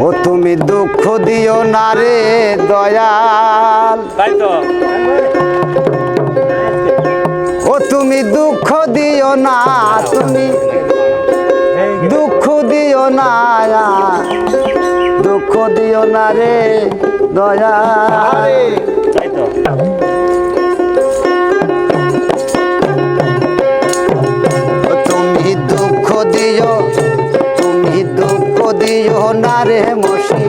ও তুমি দুঃখ দিও না রে দয়াল, তাই তো ও তুমি দুঃখ দিও না, তুমি দুঃখ দিও না, দুঃখ দিও না রে দয়াল। তাই তো তুমি দুঃখ দিও, তুমি দুঃখ দিও না রে মসি,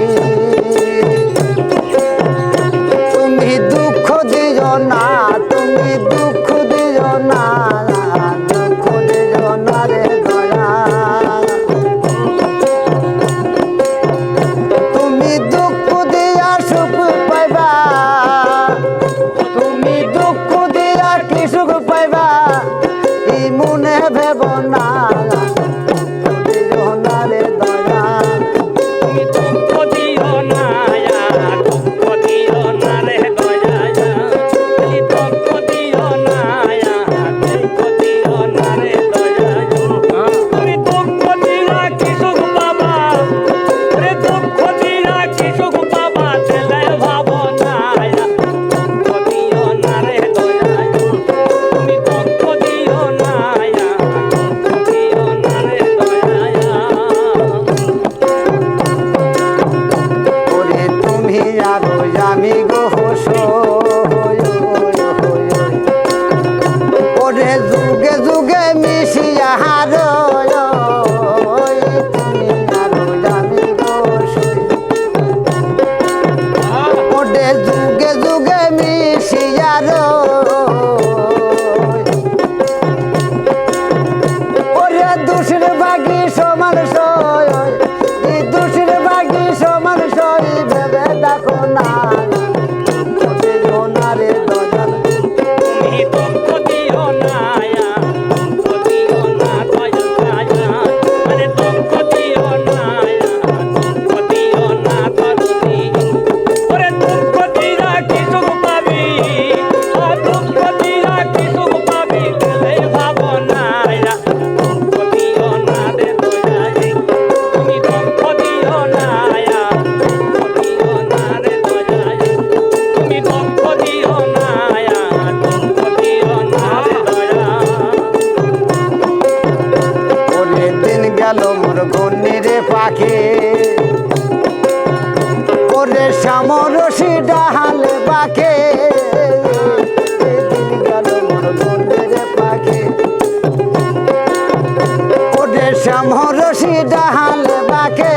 তুমি দুঃখ দিও না, তুমি দুঃখ দিও না, দুঃখ দিও না রে দয়াল। তুমি দুঃখ দিয়া সুখ পাইবা, তুমি দুঃখ দিয়া কি সুখ পাইবা, এই মনে ভেব না, দিও না রে দয়াল। তুমি দুঃখ দিও না, দুঃখ দিও না রে দয়াল, তুমি দুঃখ দিও না, দুঃখ দিও না রে দয়াল। তুমি দুঃখ দিলা কি সুখ পাবা রে, দুঃখ দিলা কি সুখ পাবা, দিলে ভাবনা দুঃখ দিও না রে দয়াল। তুমি দুঃখ দিও না, দুঃখ দিও না রে দয়াল। ওরে তুমি আরো আমি গো ওরে যুগে যুগে মিশিয়া হারো, তুমি আরো আমি গো ওরে যুগে যুগে মিশিয়া রো, ওরে দুষের বাগি সমান সয়, দুষের বাগি সমান সয়, ভেবে দেখো না, দিও না রে দয়াল। তুমি দুঃখ দিও না, দুঃখ দিও না দয়াল, আরে দুঃখ দিও না, দুঃখ দিও না দরদি, ওরে দুঃখ দিলা কি সুখ পাবি, দুঃখ দিলা কি সুখ পাবি, দিলে ভাবনা দুঃখ দিও না রে দয়াল। তুমি দুঃখ দিও না, দুঃখ দিও না রে দয়াল। তুমি দুঃখ দিও না, দুঃখ দিও না রে দয়াল। ওরে দিন গেল মোর গন্নিরে পাখি, ওরে সামরসি ডাহাল বাকে, দিন গেল মোর গন্নিরে পাখি, ওরে সামরসি ডাহাল বাকে।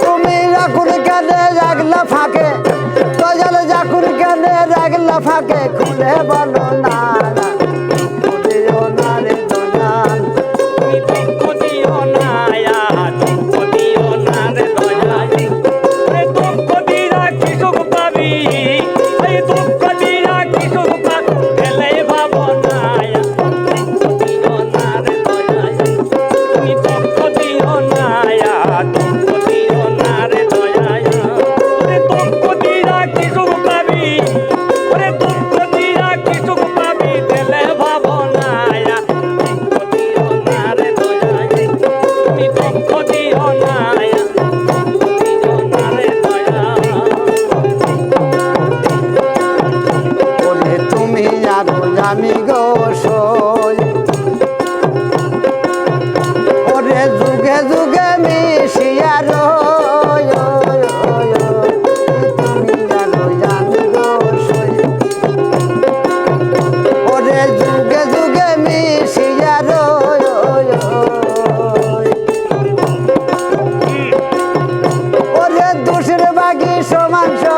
তুমি রাখুন কেনে রাগলা ফাঁকে দয়াল, যাকুন কেনে রাগলা ফাঁকে, খুলে বলো না, দিও না রে দয়াল। তুমি দুঃখ দিও না, দুঃখ দিও না রে দয়াল। ওরে দুঃখ দিলা কি সুখ পাবি, এই দুঃখ দিলা কি সুখ পাবি, দিলে ভাবনা দুঃখ দিও না রে দয়াল। তুমি দুঃখ দিও না, দুঃখ দিও না রে দয়াল। ওরে দুঃখ দিলা কি সুখ পাবি, ওরে দুঃখ দিলা কি সুখ পাবি, দিলে ভাবনা দুঃখ দিও না রে দয়াল। তুমি দুঃখ দিও না, দুঃখ দিও না রে দয়াল। ওরে তুমি আরো আমি গো সই, ওরে যুগে যুগে মিশিয়া রো, তুমি আরো আমি গো সই, ওরে যুগে যুগে মিশিয়া রো, ওরে দুষের বাগি সমান সয়,